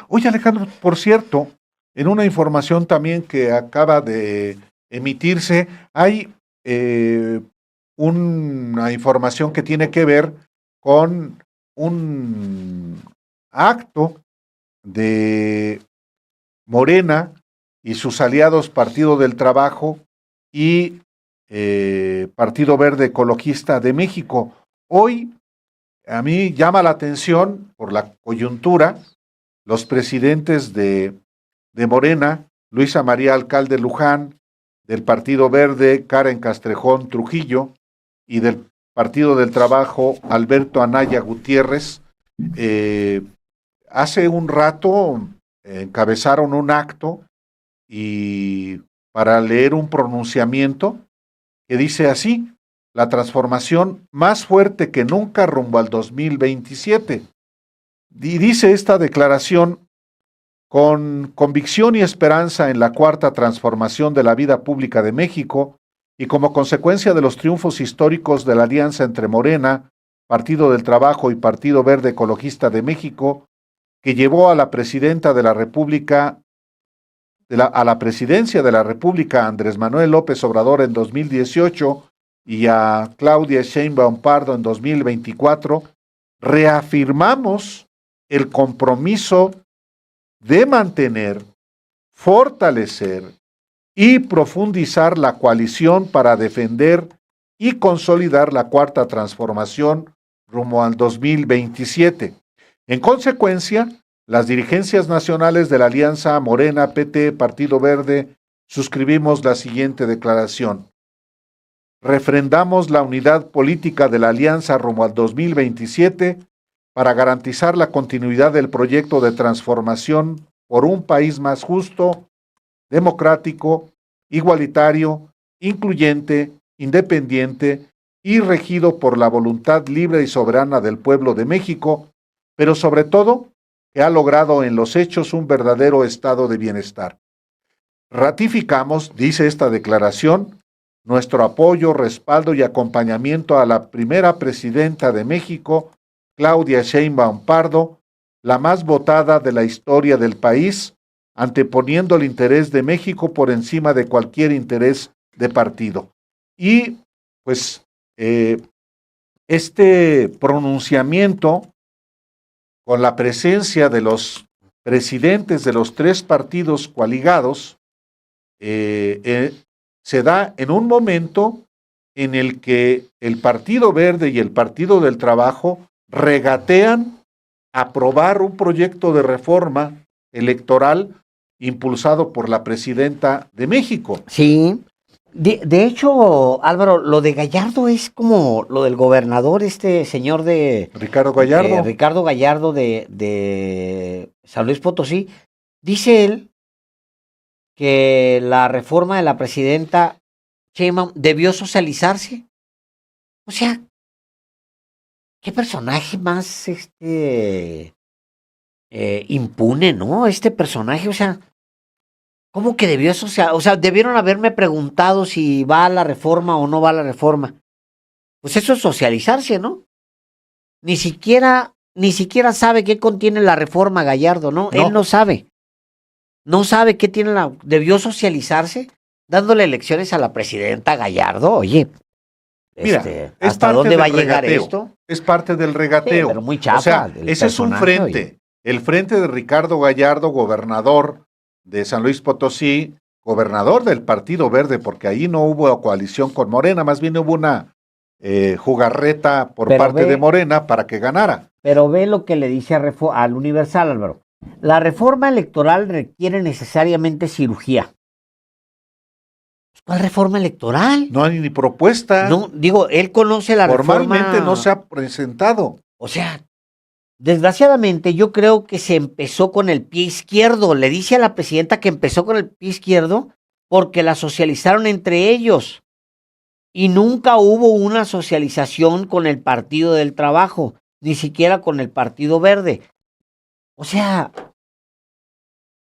Oye, Alejandro, por cierto, en una información también que acaba de emitirse, hay eh, una información que tiene que ver con un acto de Morena y sus aliados Partido del Trabajo y Partido Verde Ecologista de México. Hoy a mí llama la atención por la coyuntura los presidentes de Morena, Luisa María Alcalde Luján, del Partido Verde, Karen Castrejón Trujillo, y del Partido del Trabajo, Alberto Anaya Gutiérrez. eh, Hace un rato encabezaron un acto y para leer un pronunciamiento que dice así: la transformación más fuerte que nunca rumbo al 2027. Y dice esta declaración: con convicción y esperanza en la cuarta transformación de la vida pública de México y como consecuencia de los triunfos históricos de la alianza entre Morena, Partido del Trabajo y Partido Verde Ecologista de México, que llevó a la presidenta de la República, a la presidencia de la República Andrés Manuel López Obrador en 2018 y a Claudia Sheinbaum Pardo en 2024, reafirmamos el compromiso de mantener, fortalecer y profundizar la coalición para defender y consolidar la cuarta transformación rumbo al 2027. En consecuencia, las dirigencias nacionales de la Alianza Morena, PT, Partido Verde, suscribimos la siguiente declaración: refrendamos la unidad política de la Alianza rumbo al 2027 para garantizar la continuidad del proyecto de transformación por un país más justo, democrático, igualitario, incluyente, independiente y regido por la voluntad libre y soberana del pueblo de México, pero sobre todo que ha logrado en los hechos un verdadero estado de bienestar. Ratificamos, dice esta declaración, nuestro apoyo, respaldo y acompañamiento a la primera presidenta de México, Claudia Sheinbaum Pardo, la más votada de la historia del país, anteponiendo el interés de México por encima de cualquier interés de partido. Y pues este pronunciamiento, con la presencia de los presidentes de los tres partidos coaligados, se da en un momento en el que el Partido Verde y el Partido del Trabajo regatean aprobar un proyecto de reforma electoral impulsado por la presidenta de México. Sí. De hecho, Álvaro, lo de Gallardo es como lo del gobernador, este señor de Ricardo Gallardo. Ricardo Gallardo de San Luis Potosí. Dice él que la reforma de la presidenta Sheinbaum debió socializarse. O sea, qué personaje más impune, ¿no? Este personaje, o sea, ¿cómo que debió socializarse? O sea, debieron haberme preguntado si va a la reforma o no va a la reforma. Pues eso es socializarse, ¿no? Ni siquiera sabe qué contiene la reforma Gallardo, ¿no? Él no sabe. No sabe qué tiene la. Debió socializarse dándole elecciones a la presidenta Gallardo. Oye, Mira, ¿hasta dónde va a llegar esto? Es parte del regateo. Sí, pero muy chafa. O sea, ese es un frente. Oye. El frente de Ricardo Gallardo, gobernador de San Luis Potosí, gobernador del Partido Verde, porque ahí no hubo coalición con Morena, más bien hubo una jugarreta por parte de Morena para que ganara. Pero ve lo que le dice al Universal, Álvaro. La reforma electoral requiere necesariamente cirugía. ¿Cuál reforma electoral? No hay ni propuesta. No, digo, él conoce la reforma. Formalmente no se ha presentado. O sea, desgraciadamente yo creo que se empezó con el pie izquierdo. Le dice a la presidenta que empezó con el pie izquierdo porque la socializaron entre ellos. Y nunca hubo una socialización con el Partido del Trabajo, ni siquiera con el Partido Verde. O sea,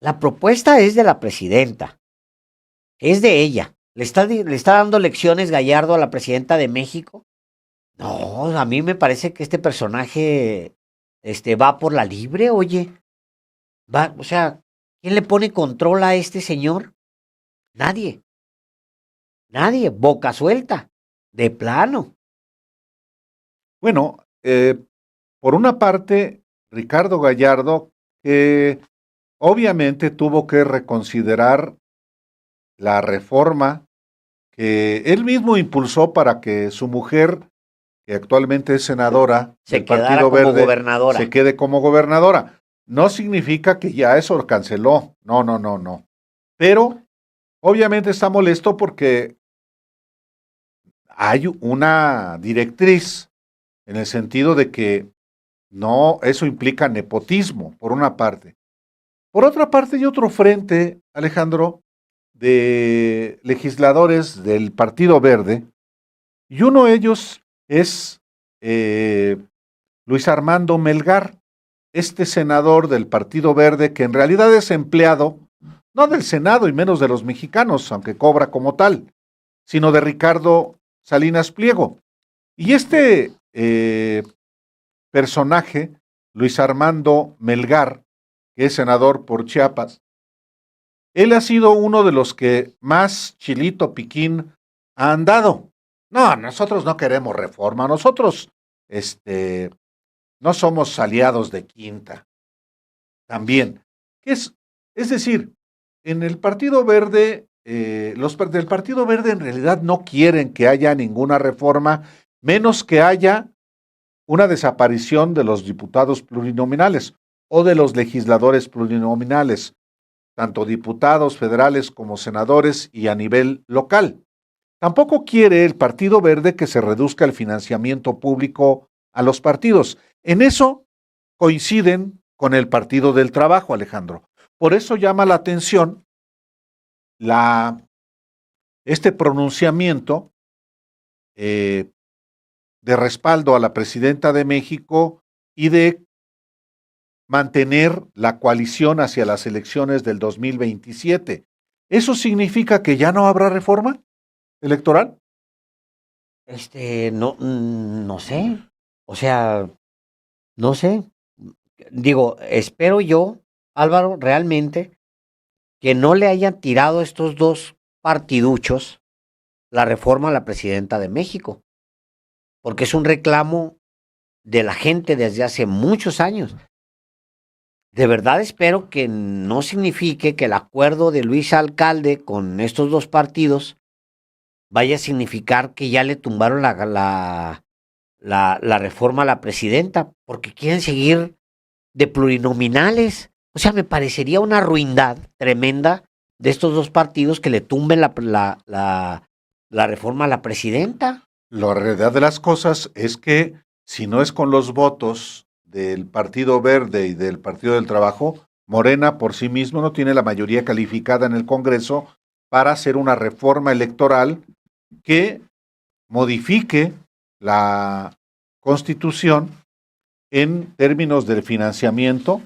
la propuesta es de la presidenta, es de ella. ¿Le está dando lecciones Gallardo a la presidenta de México? No, a mí me parece que este personaje va por la libre, oye. O sea, ¿quién le pone control a este señor? Nadie, nadie, boca suelta, de plano. Bueno, por una parte, Ricardo Gallardo, que obviamente tuvo que reconsiderar la reforma que él mismo impulsó para que su mujer, que actualmente es senadora Se del quedara Partido como Verde, gobernadora. se quede como gobernadora. No significa que ya eso lo canceló. No, no, no, no. Pero obviamente está molesto porque hay una directriz en el sentido de que no, eso implica nepotismo, por una parte. Por otra parte, hay otro frente, Alejandro, de legisladores del Partido Verde, y uno de ellos es Luis Armando Melgar, este senador del Partido Verde, que en realidad es empleado, no del Senado y menos de los mexicanos, aunque cobra como tal, sino de Ricardo Salinas Pliego. Y este personaje, Luis Armando Melgar, que es senador por Chiapas, él ha sido uno de los que más chilito piquín ha andado. No, nosotros no queremos reforma, nosotros no somos aliados de quinta. También. Es decir, en el Partido Verde, los del Partido Verde en realidad no quieren que haya ninguna reforma, menos que haya una desaparición de los diputados plurinominales o de los legisladores plurinominales, tanto diputados federales como senadores y a nivel local. Tampoco quiere el Partido Verde que se reduzca el financiamiento público a los partidos. En eso coinciden con el Partido del Trabajo, Alejandro. Por eso llama la atención este pronunciamiento de respaldo a la presidenta de México y de mantener la coalición hacia las elecciones del 2027. ¿Eso significa que ya no habrá reforma electoral? No, no sé. O sea, no sé. Digo, espero yo, Álvaro, realmente, que no le hayan tirado estos dos partiduchos la reforma a la presidenta de México, porque es un reclamo de la gente desde hace muchos años. De verdad espero que no signifique que el acuerdo de Luis Alcalde con estos dos partidos vaya a significar que ya le tumbaron la reforma a la presidenta, porque quieren seguir de plurinominales. O sea, me parecería una ruindad tremenda de estos dos partidos que le tumben la reforma a la presidenta. La realidad de las cosas es que si no es con los votos del Partido Verde y del Partido del Trabajo, Morena por sí mismo no tiene la mayoría calificada en el Congreso para hacer una reforma electoral que modifique la Constitución en términos del financiamiento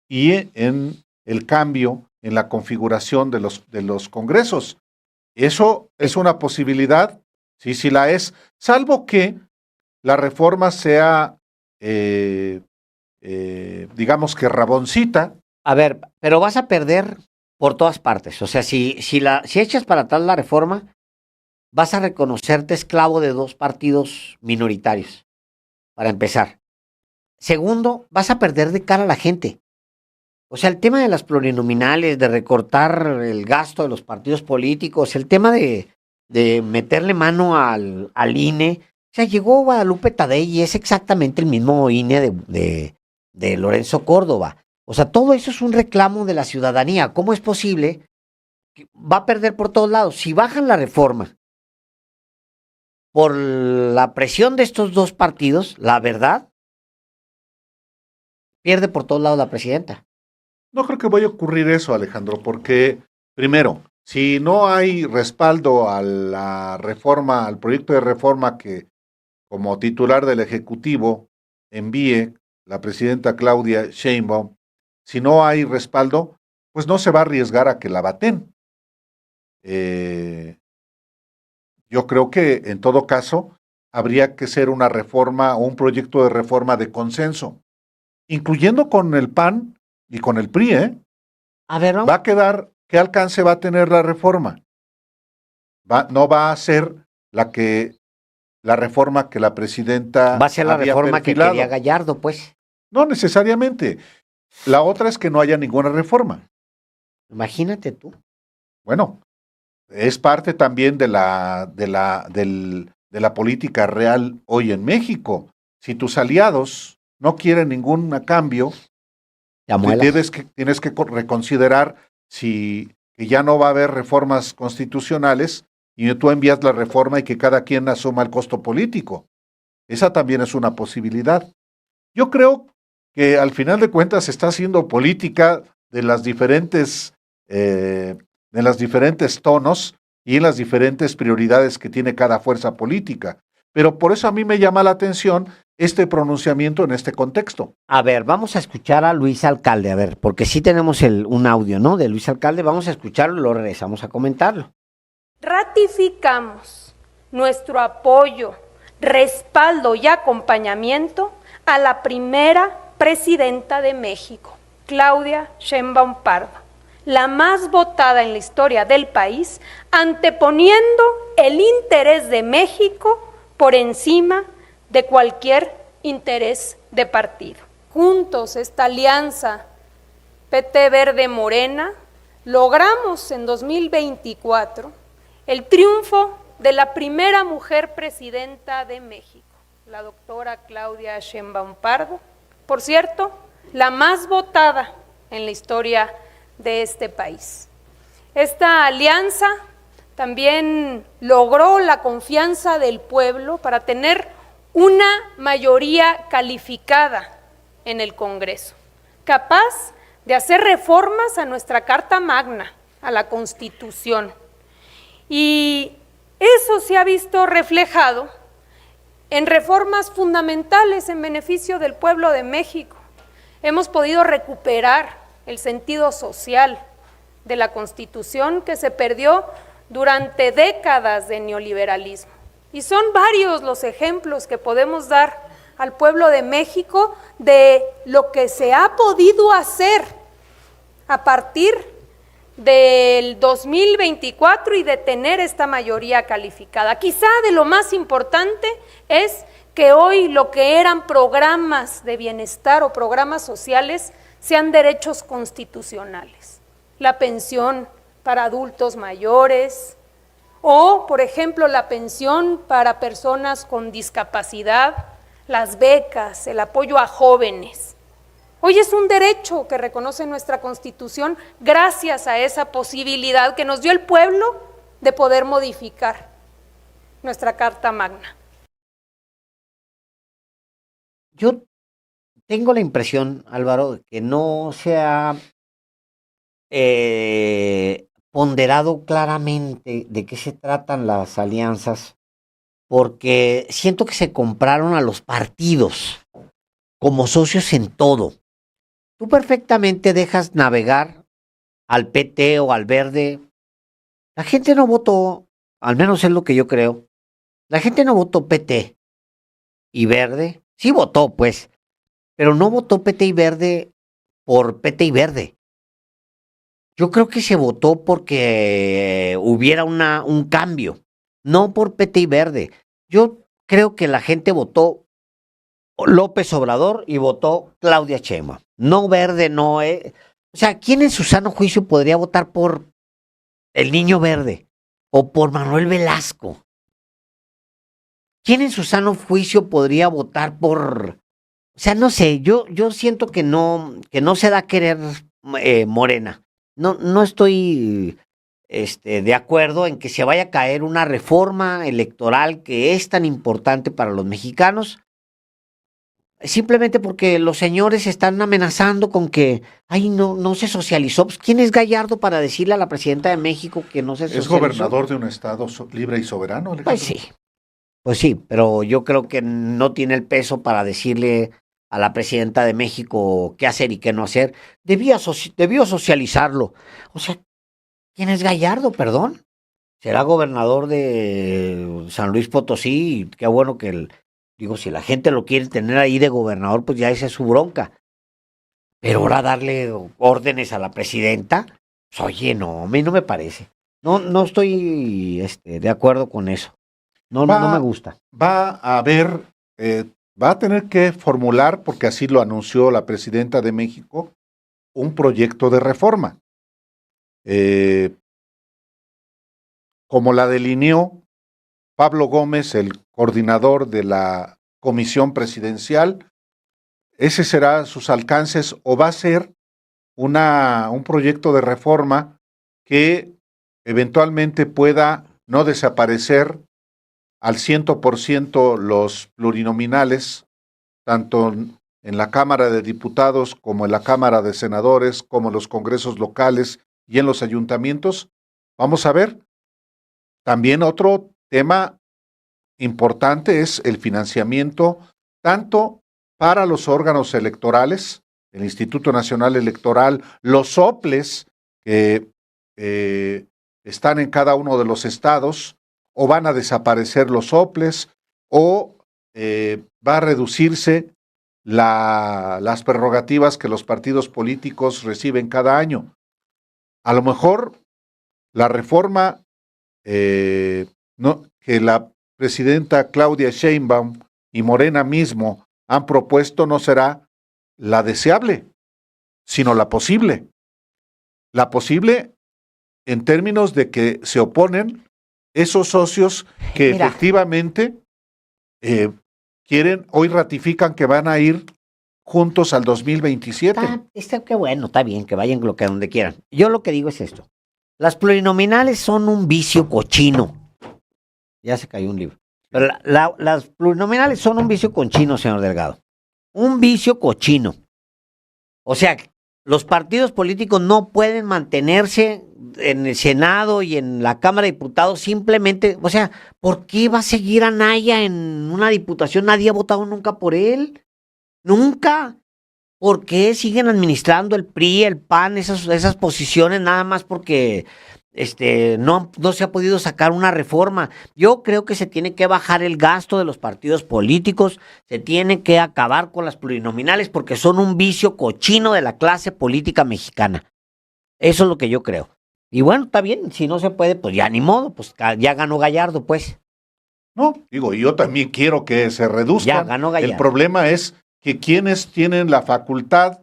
y en el cambio en la configuración de los congresos. Eso es una posibilidad, sí, sí la es, salvo que la reforma sea, digamos que raboncita. A ver, pero vas a perder por todas partes. O sea, si echas para atrás la reforma, vas a reconocerte esclavo de dos partidos minoritarios, para empezar. Segundo, vas a perder de cara a la gente. O sea, el tema de las plurinominales, de recortar el gasto de los partidos políticos, el tema de meterle mano al INE. O sea, llegó Guadalupe Tadei y es exactamente el mismo INE de Lorenzo Córdoba. O sea, todo eso es un reclamo de la ciudadanía. ¿Cómo es posible? Va a perder por todos lados. Si bajan la reforma por la presión de estos dos partidos, la verdad, pierde por todos lados la presidenta. No creo que vaya a ocurrir eso, Alejandro, porque, primero, si no hay respaldo a la reforma, al proyecto de reforma que como titular del Ejecutivo envíe la presidenta Claudia Sheinbaum, si no hay respaldo, pues no se va a arriesgar a que la baten. Yo creo que en todo caso habría que ser una reforma o un proyecto de reforma de consenso, incluyendo con el PAN y con el PRI, ¿eh? A ver, vamos. Va a quedar, ¿qué alcance va a tener la reforma? No va a ser la reforma que la presidenta Va a ser la había reforma perfilado. que quería Gallardo, pues. No necesariamente. La otra es que no haya ninguna reforma. Imagínate tú. Bueno, es parte también de la política real hoy en México. Si tus aliados no quieren ningún cambio, tienes que reconsiderar si que ya no va a haber reformas constitucionales y tú envías la reforma y que cada quien asuma el costo político. Esa también es una posibilidad. Yo creo que al final de cuentas se está haciendo política de las diferentes tonos y en las diferentes prioridades que tiene cada fuerza política. Pero por eso a mí me llama la atención este pronunciamiento en este contexto. A ver, vamos a escuchar a Luis Alcalde, a ver, porque sí tenemos un audio, ¿no? De Luis Alcalde, vamos a escucharlo y lo regresamos a comentarlo. Ratificamos nuestro apoyo, respaldo y acompañamiento a la primera presidenta de México, Claudia Sheinbaum Pardo, la más votada en la historia del país, anteponiendo el interés de México por encima de cualquier interés de partido. Juntos, esta alianza PT Verde Morena, logramos en 2024 el triunfo de la primera mujer presidenta de México, la doctora Claudia Sheinbaum Pardo, por cierto, la más votada en la historia de este país. Esta alianza también logró la confianza del pueblo para tener una mayoría calificada en el Congreso, capaz de hacer reformas a nuestra Carta Magna, a la Constitución. Y eso se ha visto reflejado en reformas fundamentales en beneficio del pueblo de México. Hemos podido recuperar el sentido social de la Constitución que se perdió durante décadas de neoliberalismo. Y son varios los ejemplos que podemos dar al pueblo de México de lo que se ha podido hacer a partir del 2024 y de tener esta mayoría calificada. Quizá de lo más importante es que hoy lo que eran programas de bienestar o programas sociales sean derechos constitucionales. La pensión para adultos mayores o, por ejemplo, la pensión para personas con discapacidad, las becas, el apoyo a jóvenes. Hoy es un derecho que reconoce nuestra Constitución gracias a esa posibilidad que nos dio el pueblo de poder modificar nuestra Carta Magna. Yo tengo la impresión, Álvaro, que no se ha ponderado claramente de qué se tratan las alianzas, porque siento que se compraron a los partidos como socios en todo. Tú perfectamente dejas navegar al PT o al Verde. La gente no votó, al menos es lo que yo creo, la gente no votó PT y Verde. Sí votó, pues, pero no votó PT y Verde por PT y Verde. Yo creo que se votó porque hubiera un cambio, no por PT y Verde. Yo creo que la gente votó López Obrador y votó Claudia Sheinbaum. No Verde, no. O sea, ¿quién en su sano juicio podría votar por el Niño Verde o por Manuel Velasco? ¿Quién en su sano juicio podría votar por... O sea, no sé, yo siento que no se da a querer Morena. No estoy de acuerdo en que se vaya a caer una reforma electoral que es tan importante para los mexicanos, simplemente porque los señores están amenazando con que, ay, no se socializó. Pues, ¿quién es Gallardo para decirle a la presidenta de México que no se socializó? Es gobernador de un estado libre y soberano, Alejandro. Pues sí, pero yo creo que no tiene el peso para decirle a la presidenta de México qué hacer y qué no hacer. Debió socializarlo. O sea, ¿quién es Gallardo, perdón? Será gobernador de San Luis Potosí, y qué bueno que si la gente lo quiere tener ahí de gobernador, pues ya esa es su bronca. Pero ahora darle órdenes a la presidenta, pues, oye, no, a mí no me parece. No estoy de acuerdo con eso. No me gusta. Va a haber, va a tener que formular, porque así lo anunció la presidenta de México, un proyecto de reforma. Como la delineó Pablo Gómez, el coordinador de la comisión presidencial, ese será sus alcances, o va a ser un proyecto de reforma que eventualmente pueda no desaparecer al 100% los plurinominales, tanto en la Cámara de Diputados como en la Cámara de Senadores, como en los congresos locales y en los ayuntamientos. Vamos a ver. También otro tema importante es el financiamiento, tanto para los órganos electorales, el Instituto Nacional Electoral, los soples que están en cada uno de los estados, o van a desaparecer los soples, o va a reducirse las prerrogativas que los partidos políticos reciben cada año. A lo mejor la reforma que la presidenta Claudia Sheinbaum y Morena mismo han propuesto no será la deseable, sino la posible. La posible en términos de que se oponen esos socios que efectivamente hoy ratifican que van a ir juntos al 2027. Qué bueno, está bien, que vayan donde quieran. Yo lo que digo es esto. Las plurinominales son un vicio cochino. Ya se cayó un libro. Pero las plurinominales son un vicio cochino, señor Delgado. Un vicio cochino. O sea, los partidos políticos no pueden mantenerse en el Senado y en la Cámara de Diputados simplemente, o sea, ¿por qué va a seguir Anaya en una diputación? Nadie ha votado nunca por él. Nunca. ¿Por qué siguen administrando el PRI, el PAN, esas posiciones nada más porque no se ha podido sacar una reforma? Yo creo que se tiene que bajar el gasto de los partidos políticos, se tiene que acabar con las plurinominales porque son un vicio cochino de la clase política mexicana. Eso es lo que yo creo. Y bueno, está bien, si no se puede, pues ya ni modo, pues ya ganó Gallardo, pues. No, digo, yo también quiero que se reduzcan. Ya ganó Gallardo. El problema es que quienes tienen la facultad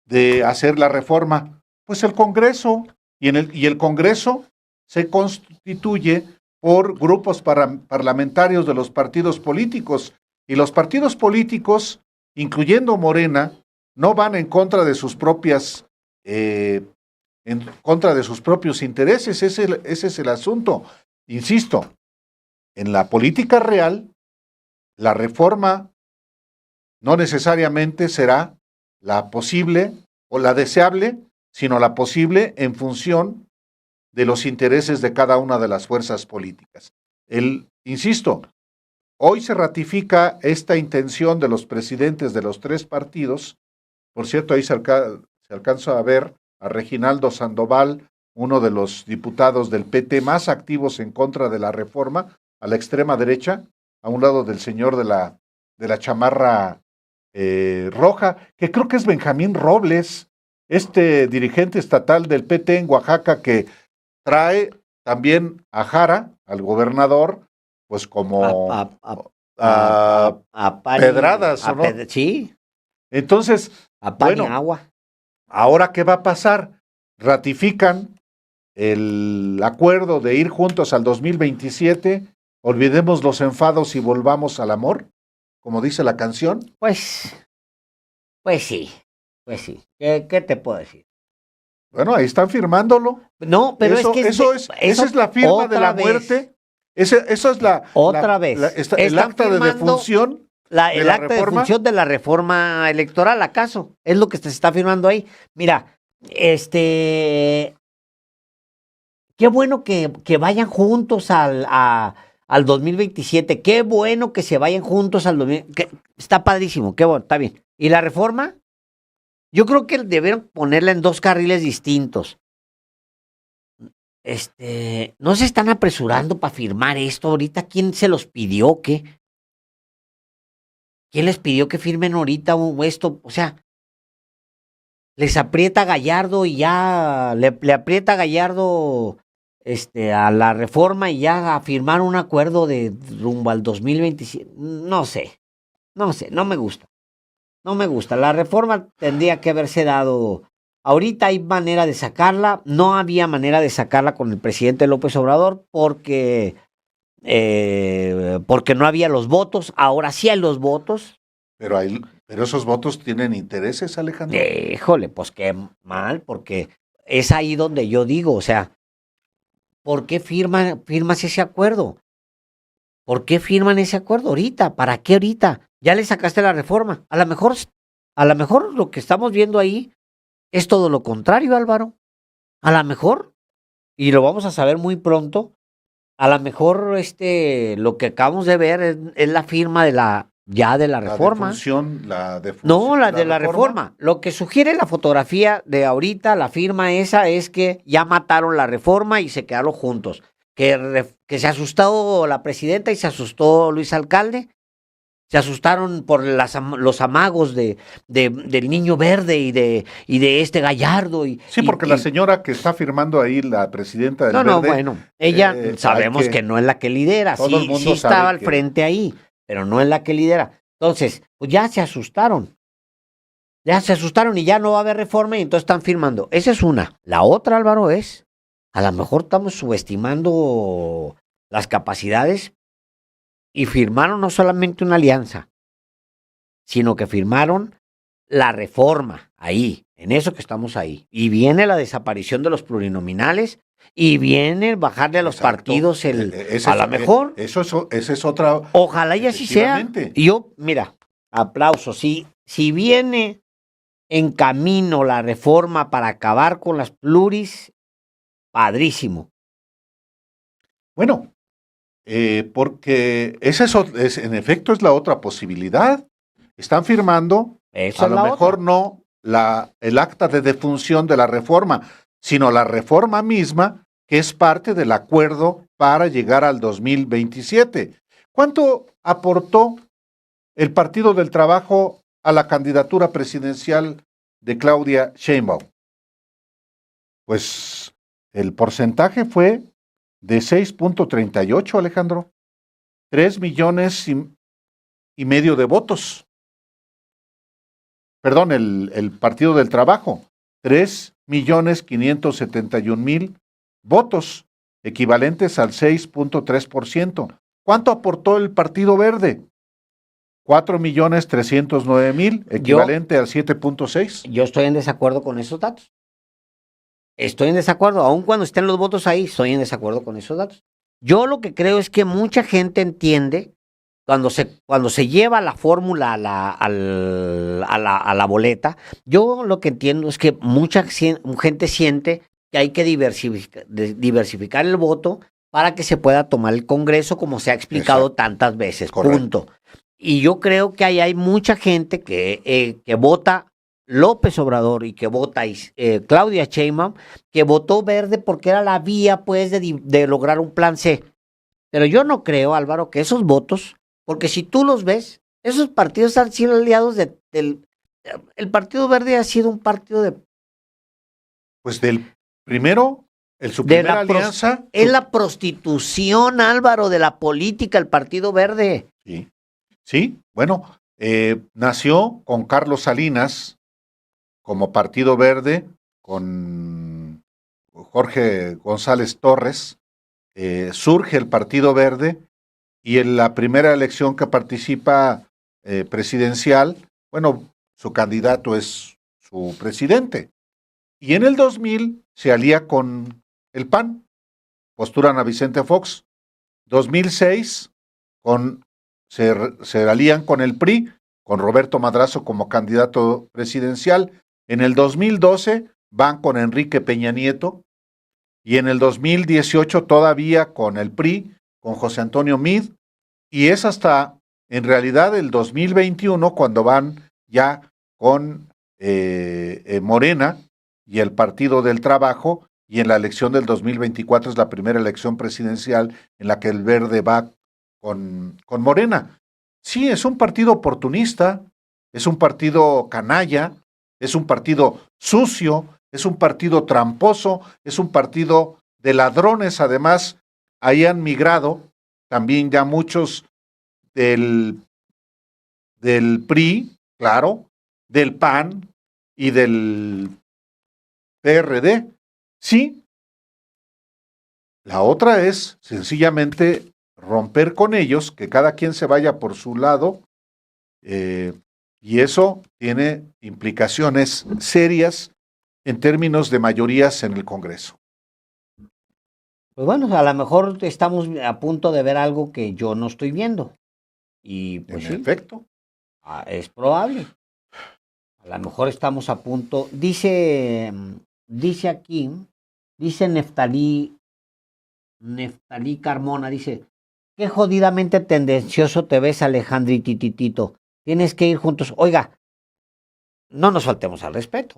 de hacer la reforma, pues el Congreso, y el Congreso se constituye por grupos parlamentarios de los partidos políticos, y los partidos políticos, incluyendo Morena, no van en contra de sus propios intereses. Ese es el asunto. Insisto, en la política real, la reforma no necesariamente será la posible o la deseable, sino la posible en función de los intereses de cada una de las fuerzas políticas. Insisto, hoy se ratifica esta intención de los presidentes de los tres partidos. Por cierto, ahí se alcanza a ver a Reginaldo Sandoval, uno de los diputados del PT más activos en contra de la reforma, a la extrema derecha, a un lado del señor de la chamarra roja, que creo que es Benjamín Robles, dirigente estatal del PT en Oaxaca, que trae también a Jara, al gobernador, pues como a pedradas, ¿no? Sí. Entonces, agua. ¿Ahora qué va a pasar? Ratifican el acuerdo de ir juntos al 2027, olvidemos los enfados y volvamos al amor, como dice la canción. Pues sí. ¿Qué te puedo decir? Bueno, ahí están firmándolo. No, pero esa es la firma de la muerte. Eso es el acta de defunción. El acta de defunción de la reforma electoral, ¿acaso? Es lo que se está firmando ahí. Mira, qué bueno que vayan juntos al 2027. Qué bueno que se vayan juntos al 2027. Está padrísimo, qué bueno, está bien. ¿Y la reforma? Yo creo que debieron ponerla en dos carriles distintos. No se están apresurando para firmar esto ahorita. ¿Quién se los pidió? ¿Qué? ¿Quién les pidió que firmen ahorita esto? O sea, les aprieta Gallardo y ya le aprieta Gallardo a la reforma y ya a firmar un acuerdo de rumbo al 2027. No sé, no me gusta. No me gusta. La reforma tendría que haberse dado. Ahorita hay manera de sacarla. No había manera de sacarla con el presidente López Obrador porque no había los votos. Ahora sí hay los votos. Pero esos votos tienen intereses, Alejandro. Híjole, pues qué mal, porque es ahí donde yo digo, o sea, ¿por qué firmas ese acuerdo? ¿Por qué firman ese acuerdo ahorita? ¿Para qué ahorita? Ya le sacaste la reforma. A lo mejor lo que estamos viendo ahí es todo lo contrario, Álvaro. A lo mejor, y lo vamos a saber muy pronto, a lo mejor lo que acabamos de ver es la firma de la reforma. No, la de la reforma. Lo que sugiere la fotografía de ahorita, la firma esa, es que ya mataron la reforma y se quedaron juntos. Que se asustó la presidenta y se asustó Luis Alcalde. Se asustaron por los amagos del Niño Verde y de Gallardo. Sí, porque la señora que está firmando ahí, la presidenta del Verde. No, bueno, ella sabemos que no es la que lidera. Sí estaba al frente ahí, pero no es la que lidera. Entonces, pues ya se asustaron. Ya se asustaron y ya no va a haber reforma y entonces están firmando. Esa es una. La otra, Álvaro, a lo mejor estamos subestimando las capacidades y firmaron no solamente una alianza, sino que firmaron la reforma ahí, en eso que estamos ahí. Y viene la desaparición de los plurinominales y viene bajarle a los partidos a lo mejor. Esa es otra. Ojalá y así sea. Y yo, mira, aplausos. Si viene en camino la reforma para acabar con las pluris, padrísimo. Bueno, porque esa en efecto es la otra posibilidad. Están firmando, a lo mejor no el acta de defunción de la reforma, sino la reforma misma, que es parte del acuerdo para llegar al 2027. ¿Cuánto aportó el Partido del Trabajo a la candidatura presidencial de Claudia Sheinbaum? Pues el porcentaje fue de 6.38, Alejandro. 3 millones y medio de votos. Perdón, el Partido del Trabajo. 3.571.000 votos, equivalentes al 6.3%. ¿Cuánto aportó el Partido Verde? 4.309.000, equivalente al 7.6%. Yo estoy en desacuerdo con esos datos. Estoy en desacuerdo, aun cuando estén los votos ahí, estoy en desacuerdo con esos datos. Yo lo que creo es que mucha gente entiende, cuando se lleva la fórmula a la boleta, yo lo que entiendo es que mucha gente siente que hay que diversificar el voto para que se pueda tomar el Congreso, como se ha explicado tantas veces. Correcto. Punto. Y yo creo que ahí hay mucha gente que vota López Obrador y que vota Claudia Sheinbaum, que votó verde porque era la vía, pues, de lograr un plan C. Pero yo no creo, Álvaro, que esos votos, porque si tú los ves, esos partidos han sido aliados el Partido Verde ha sido un partido de... Pues del primero, su primera alianza... Es la prostitución, Álvaro, de la política, el Partido Verde. Sí, bueno, nació con Carlos Salinas como Partido Verde, con Jorge González Torres, surge el Partido Verde y en la primera elección que participa presidencial, bueno, su candidato es su presidente. Y en el 2000 se alía con el PAN, postulan a Vicente Fox. 2006 se alían con el PRI, con Roberto Madrazo como candidato presidencial. En el 2012 van con Enrique Peña Nieto y en el 2018 todavía con el PRI, con José Antonio Meade, y es hasta en realidad el 2021 cuando van ya con Morena y el Partido del Trabajo, y en la elección del 2024 es la primera elección presidencial en la que el Verde va con Morena. Sí, es un partido oportunista, es un partido canalla, es un partido sucio, es un partido tramposo, es un partido de ladrones. Además, ahí han migrado también ya muchos del PRI, claro, del PAN y del PRD. Sí, la otra es sencillamente romper con ellos, que cada quien se vaya por su lado, y eso tiene implicaciones serias en términos de mayorías en el Congreso. Pues bueno, a lo mejor estamos a punto de ver algo que yo no estoy viendo. Y pues En sí, efecto. es probable. A lo mejor estamos a punto. Dice aquí, dice Neftalí Carmona, dice, qué jodidamente tendencioso te ves, Alejandrititito. Tienes que ir juntos. Oiga, no nos faltemos al respeto.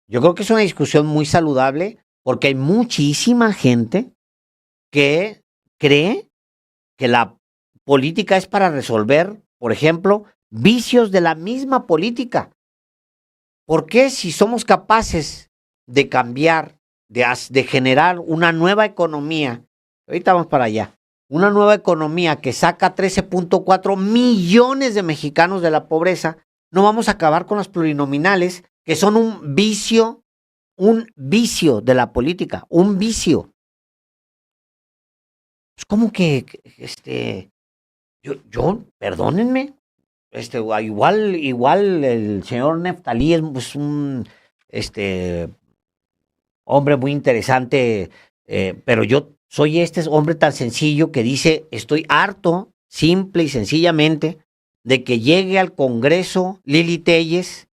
Yo creo que es una discusión muy saludable porque hay muchísima gente que cree que la política es para resolver, por ejemplo, vicios de la misma política. ¿Por qué si somos capaces de cambiar, de generar una nueva economía, ahorita vamos para allá, una nueva economía que saca 13.4 millones de mexicanos de la pobreza, no vamos a acabar con las plurinominales, que son un vicio de la política, un vicio? Es como que, perdónenme, igual el señor Neftalí es pues, un hombre muy interesante, pero yo soy este hombre tan sencillo que dice, estoy harto, simple y sencillamente, de que llegue al Congreso Lili Téllez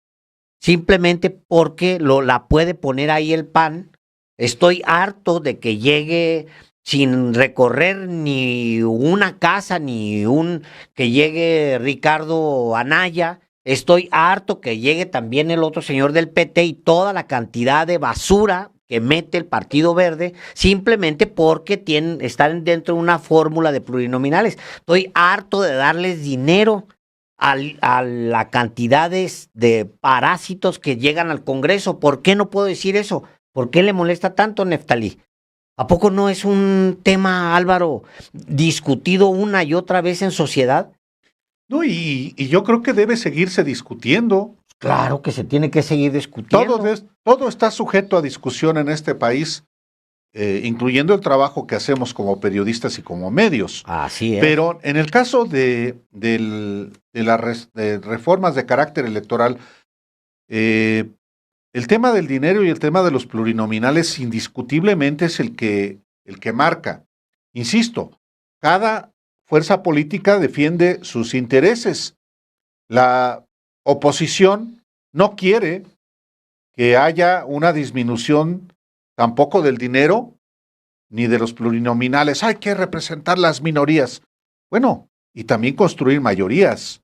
simplemente porque la puede poner ahí el PAN. Estoy harto de que llegue sin recorrer ni una casa, que llegue Ricardo Anaya. Estoy harto que llegue también el otro señor del PT y toda la cantidad de basura que mete el Partido Verde simplemente porque están dentro de una fórmula de plurinominales. Estoy harto de darles dinero a la cantidad de parásitos que llegan al Congreso. ¿Por qué no puedo decir eso? ¿Por qué le molesta tanto, Neftalí? ¿A poco no es un tema, Álvaro, discutido una y otra vez en sociedad? No, y yo creo que debe seguirse discutiendo. Claro que se tiene que seguir discutiendo. Todo está sujeto a discusión en este país, incluyendo el trabajo que hacemos como periodistas y como medios. Así es. Pero en el caso de las reformas de carácter electoral, el tema del dinero y el tema de los plurinominales indiscutiblemente es el que marca. Insisto, cada fuerza política defiende sus intereses. La oposición no quiere que haya una disminución tampoco del dinero ni de los plurinominales. Hay que representar las minorías. Bueno, y también construir mayorías.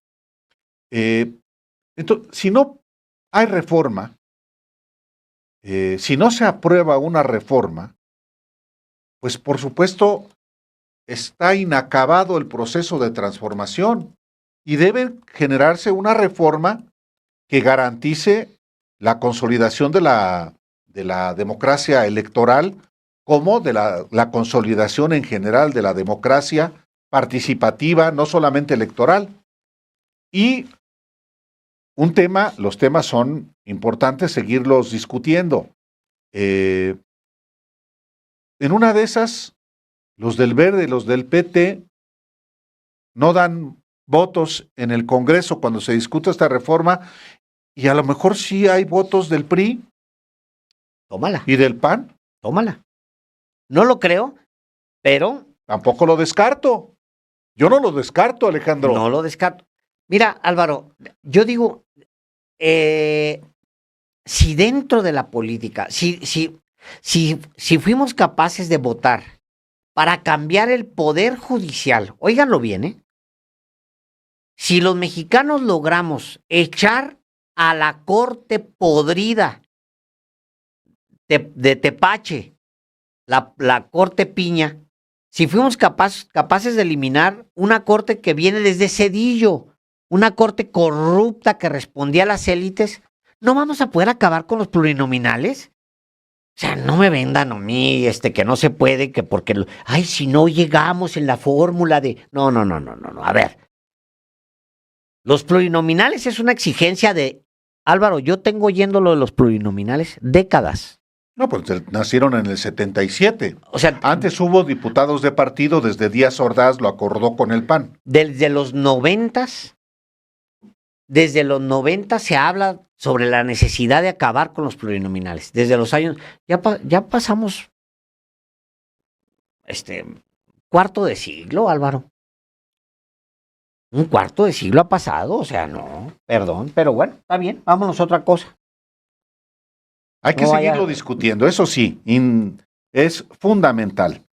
Entonces, si no hay reforma, si no se aprueba una reforma, pues por supuesto está inacabado el proceso de transformación y debe generarse una reforma que garantice la consolidación de la democracia electoral como de la consolidación en general de la democracia participativa, no solamente electoral. Y los temas son importantes seguirlos discutiendo. En una de esas, los del Verde y los del PT no dan votos en el Congreso cuando se discute esta reforma, y a lo mejor sí hay votos del PRI. Tómala. ¿Y del PAN? Tómala. No lo creo, pero... Tampoco lo descarto. Yo no lo descarto, Alejandro. No lo descarto. Mira, Álvaro, yo digo, si dentro de la política, si fuimos capaces de votar para cambiar el poder judicial, óiganlo bien, si los mexicanos logramos echar a la corte podrida de Tepache, la corte Piña, si fuimos capaces de eliminar una corte que viene desde Cedillo, una corte corrupta que respondía a las élites, ¿No vamos a poder acabar con los plurinominales? O sea, no me vendan a mí que no se puede, que porque, ay, si no llegamos en la fórmula de... No. A ver, los plurinominales es una exigencia de... Álvaro, yo tengo oyendo lo de los plurinominales décadas. No, pues nacieron en el 77. O sea, Antes hubo diputados de partido, desde Díaz Ordaz lo acordó con el PAN. desde los 90, se habla sobre la necesidad de acabar con los plurinominales. Desde los años, ya pasamos cuarto de siglo, Álvaro. Un cuarto de siglo ha pasado, o sea, no, perdón, pero bueno, está bien, vámonos a otra cosa. Hay que seguirlo discutiendo, eso sí, es fundamental.